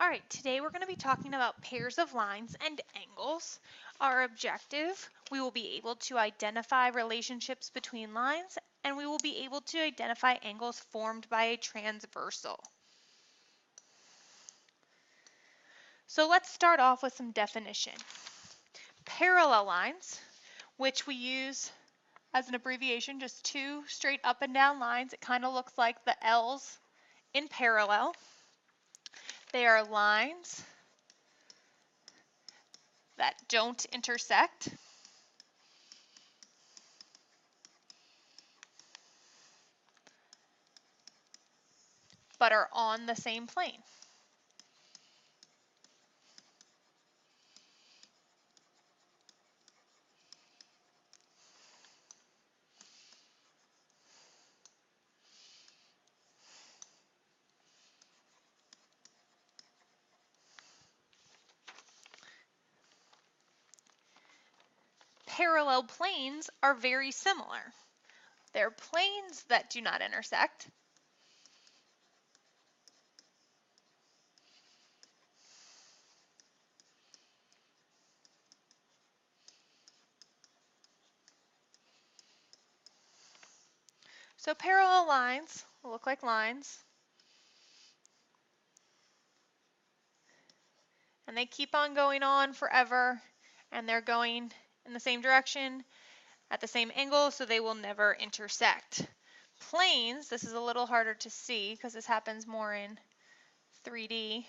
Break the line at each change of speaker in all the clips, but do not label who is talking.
All right, today we're going to be talking about pairs of lines and angles. Our objective, we will be able to identify relationships between lines, and we will be able to identify angles formed by a transversal. So let's start off with some definition. Parallel lines, which we use as an abbreviation, just two straight up and down lines. It kind of looks like the L's in parallel. They are lines that don't intersect. But are on the same plane. Parallel planes are very similar. They're planes that do not intersect. So parallel lines look like lines, and they keep on going on forever, and they're going in the same direction at the same angle, so they will never intersect. Planes, this is a little harder to see because this happens more in 3D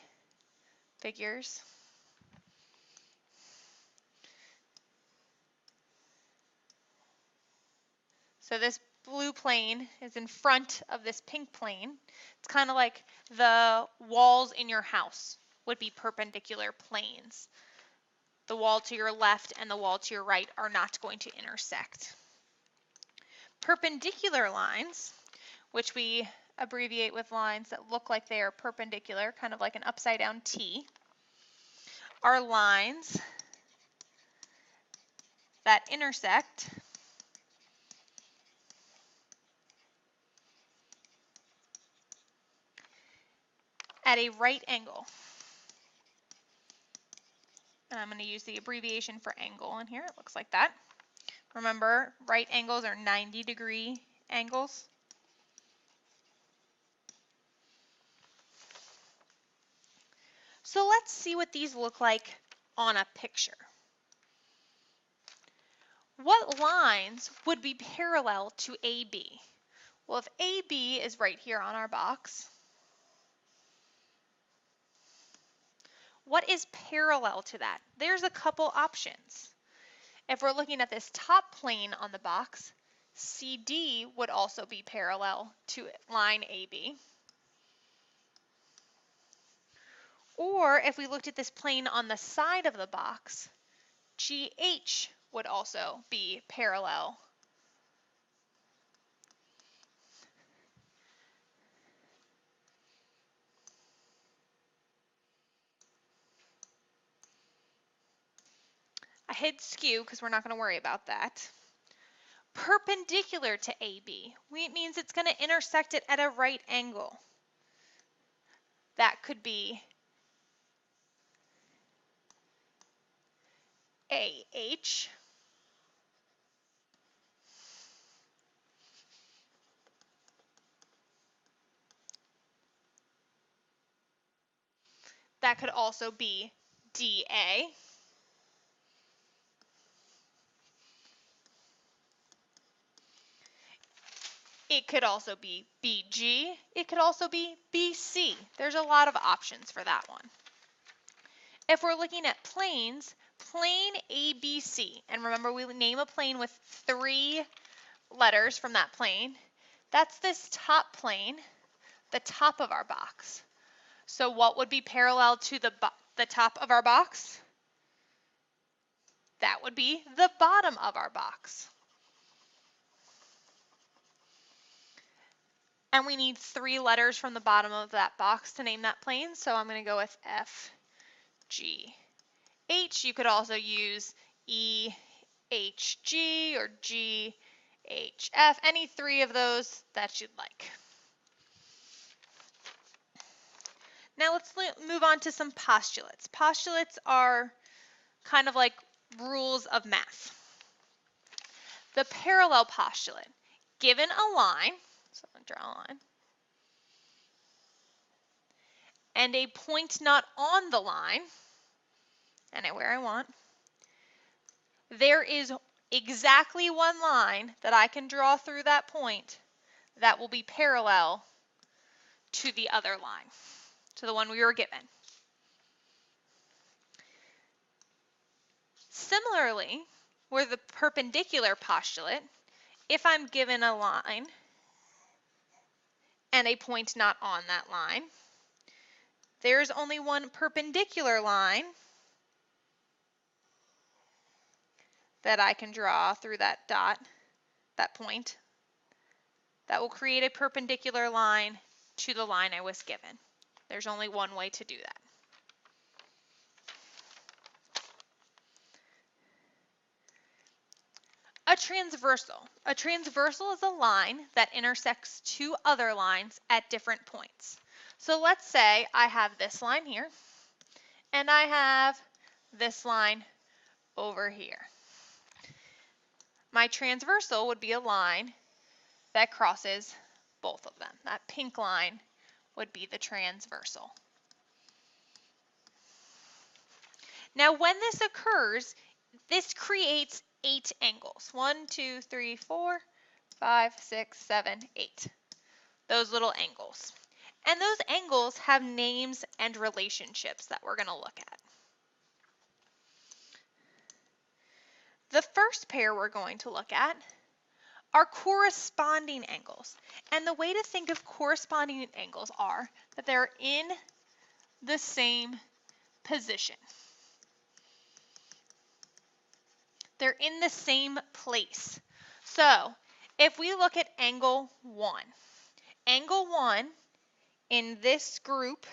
figures. So this blue plane is in front of this pink plane. It's kind of like the walls in your house would be perpendicular planes. The wall to your left and the wall to your right are not going to intersect. Perpendicular lines, which we abbreviate with lines that look like they are perpendicular, kind of like an upside down T, are lines that intersect at a right angle. And I'm going to use the abbreviation for angle in here. It looks like that. Remember, right angles are 90-degree angles. So let's see what these look like on a picture. What lines would be parallel to AB? Well, if AB is right here on our box, what is parallel to that? There's a couple options. If we're looking at this top plane on the box, CD would also be parallel to line AB. Or if we looked at this plane on the side of the box, GH would also be parallel. I hid skew because we're not going to worry about that. Perpendicular to AB, it means it's going to intersect it at a right angle. That could be AH. That could also be DA. It could also be BG. It could also be BC. There's a lot of options for that one. If we're looking at planes, plane ABC, and remember we name a plane with 3 letters from that plane. That's this top plane, the top of our box. So what would be parallel to the top of our box? That would be the bottom of our box. And we need 3 letters from the bottom of that box to name that plane, so I'm going to go with F, G, H. You could also use E, H, G, or G, H, F, any 3 of those that you'd like. Now let's move on to some postulates. Postulates are kind of like rules of math. The parallel postulate. Given a line, so I'm going to draw a line, and a point not on the line, and where I want, there is exactly one line that I can draw through that point that will be parallel to the other line, to the one we were given. Similarly, with the perpendicular postulate, if I'm given a line and a point not on that line, there's only one perpendicular line that I can draw through that dot, that point, that will create a perpendicular line to the line I was given. There's only one way to do that. A transversal. A transversal is a line that intersects two other lines at different points. So let's say I have this line here, and I have this line over here. My transversal would be a line that crosses both of them. That pink line would be the transversal. Now when this occurs, this creates 8 angles. 1, 2, 3, 4, 5, 6, 7, 8. Those little angles. And those angles have names and relationships that we're going to look at. The first pair we're going to look at are corresponding angles. And the way to think of corresponding angles are that they're in the same position. They're in the same place. So if we look at angle 1 in this group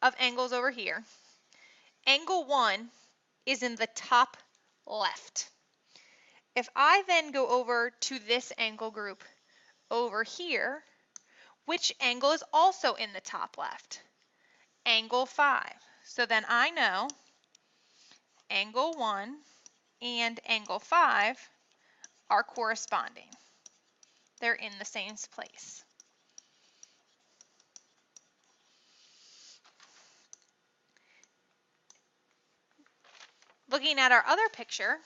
of angles over here, angle 1 is in the top left. If I then go over to this angle group over here, which angle is also in the top left? Angle 5. So then I know angle 1 and angle 5 are corresponding. They're in the same place. Looking at our other picture,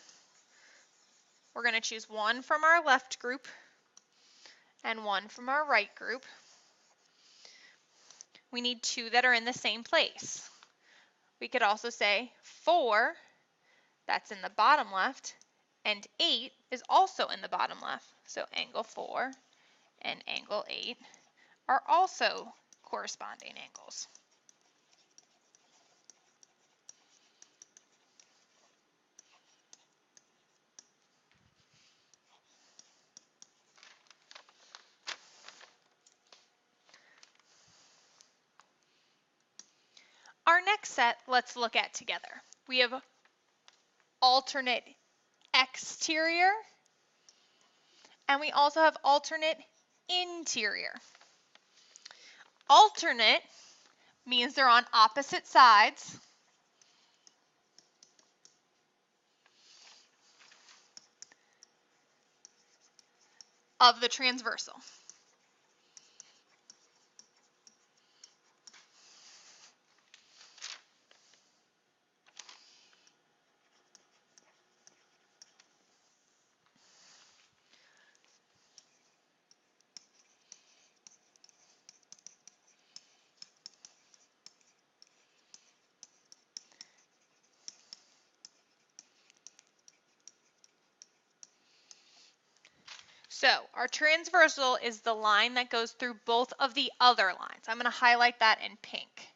we're going to choose one from our left group and one from our right group. We need 2 that are in the same place. We could also say 4, that's in the bottom left, and 8 is also in the bottom left. So angle 4 and angle 8 are also corresponding angles. Our next set, let's look at together. We have alternate exterior, and we also have alternate interior. Alternate means they're on opposite sides of the transversal. So our transversal is the line that goes through both of the other lines. I'm going to highlight that in pink.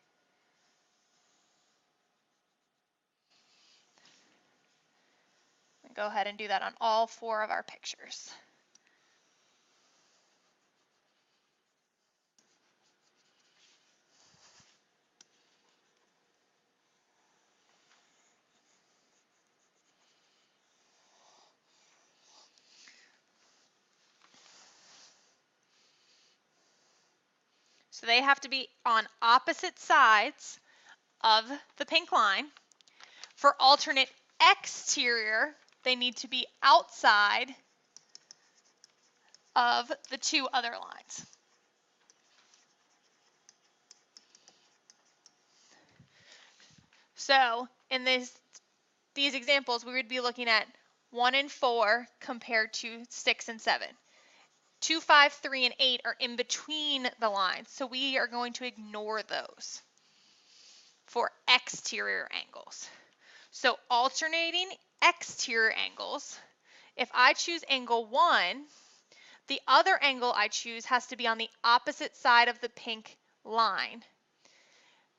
Go ahead and do that on all 4 of our pictures. So they have to be on opposite sides of the pink line. For alternate exterior, they need to be outside of the two other lines. So in these examples, we would be looking at 1 and 4 compared to 6 and 7. 2, 5, 3, and 8 are in between the lines, so we are going to ignore those for exterior angles. So alternating exterior angles, if I choose angle 1, the other angle I choose has to be on the opposite side of the pink line.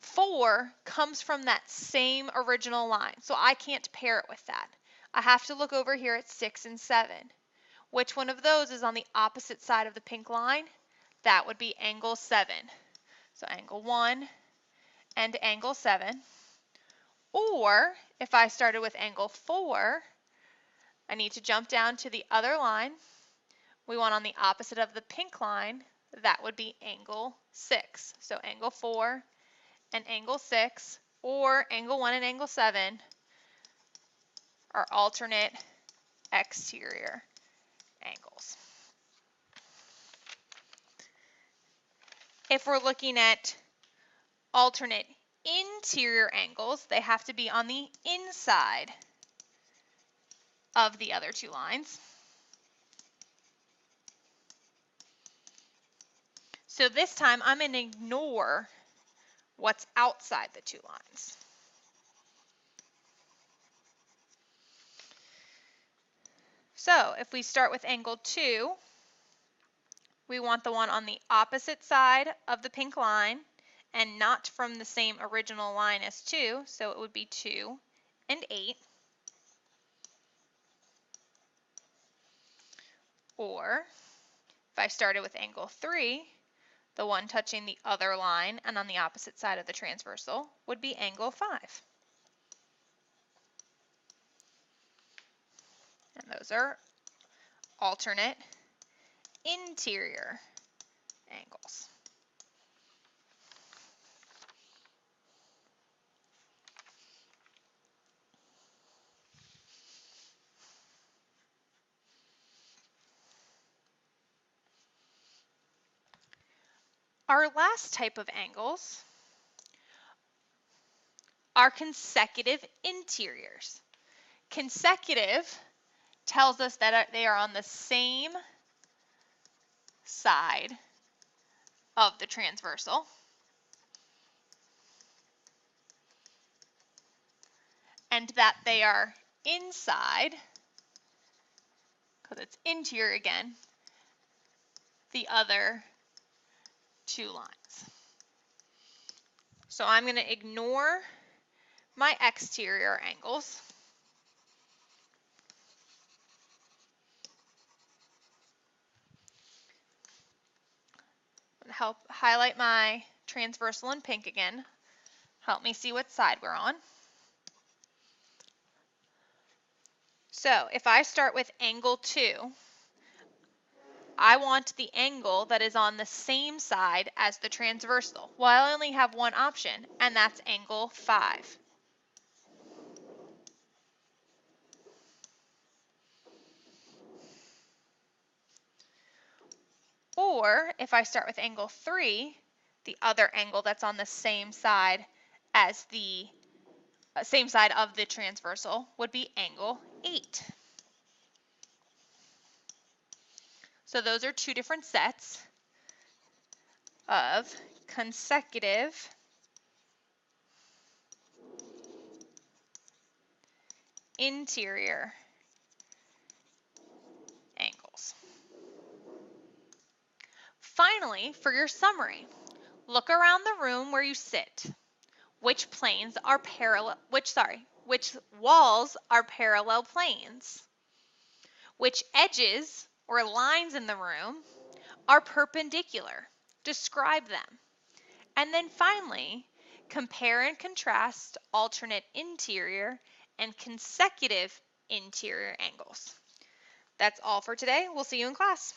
4 comes from that same original line, so I can't pair it with that. I have to look over here at 6 and 7. Which one of those is on the opposite side of the pink line? That would be angle 7. So angle 1 and angle 7. Or if I started with angle 4, I need to jump down to the other line. We want on the opposite of the pink line, that would be angle 6. So angle 4 and angle 6, or angle 1 and angle 7 are alternate exterior angles. If we're looking at alternate interior angles, they have to be on the inside of the other two lines. So this time I'm going to ignore what's outside the two lines. So if we start with angle 2, we want the one on the opposite side of the pink line and not from the same original line as 2, so it would be 2 and 8. Or if I started with angle 3, the one touching the other line and on the opposite side of the transversal would be angle 5. And those are alternate interior angles. Our last type of angles are consecutive interiors. Consecutive tells us that they are on the same side of the transversal. And that they are inside, because it's interior again, the other two lines. So I'm going to ignore my exterior angles. Help highlight my transversal in pink again. Help me see what side we're on. So if I start with angle 2, I want the angle that is on the same side as the transversal. Well, I only have one option, and that's angle 5. Or if I start with angle 3, the other angle that's on the same side as the same side of the transversal would be angle 8. So those are two different sets of consecutive interior angles. Finally, for your summary, look around the room where you sit. Which planes are parallel, which walls are parallel planes? Which edges or lines in the room are perpendicular? Describe them. And then finally, compare and contrast alternate interior and consecutive interior angles. That's all for today. We'll see you in class.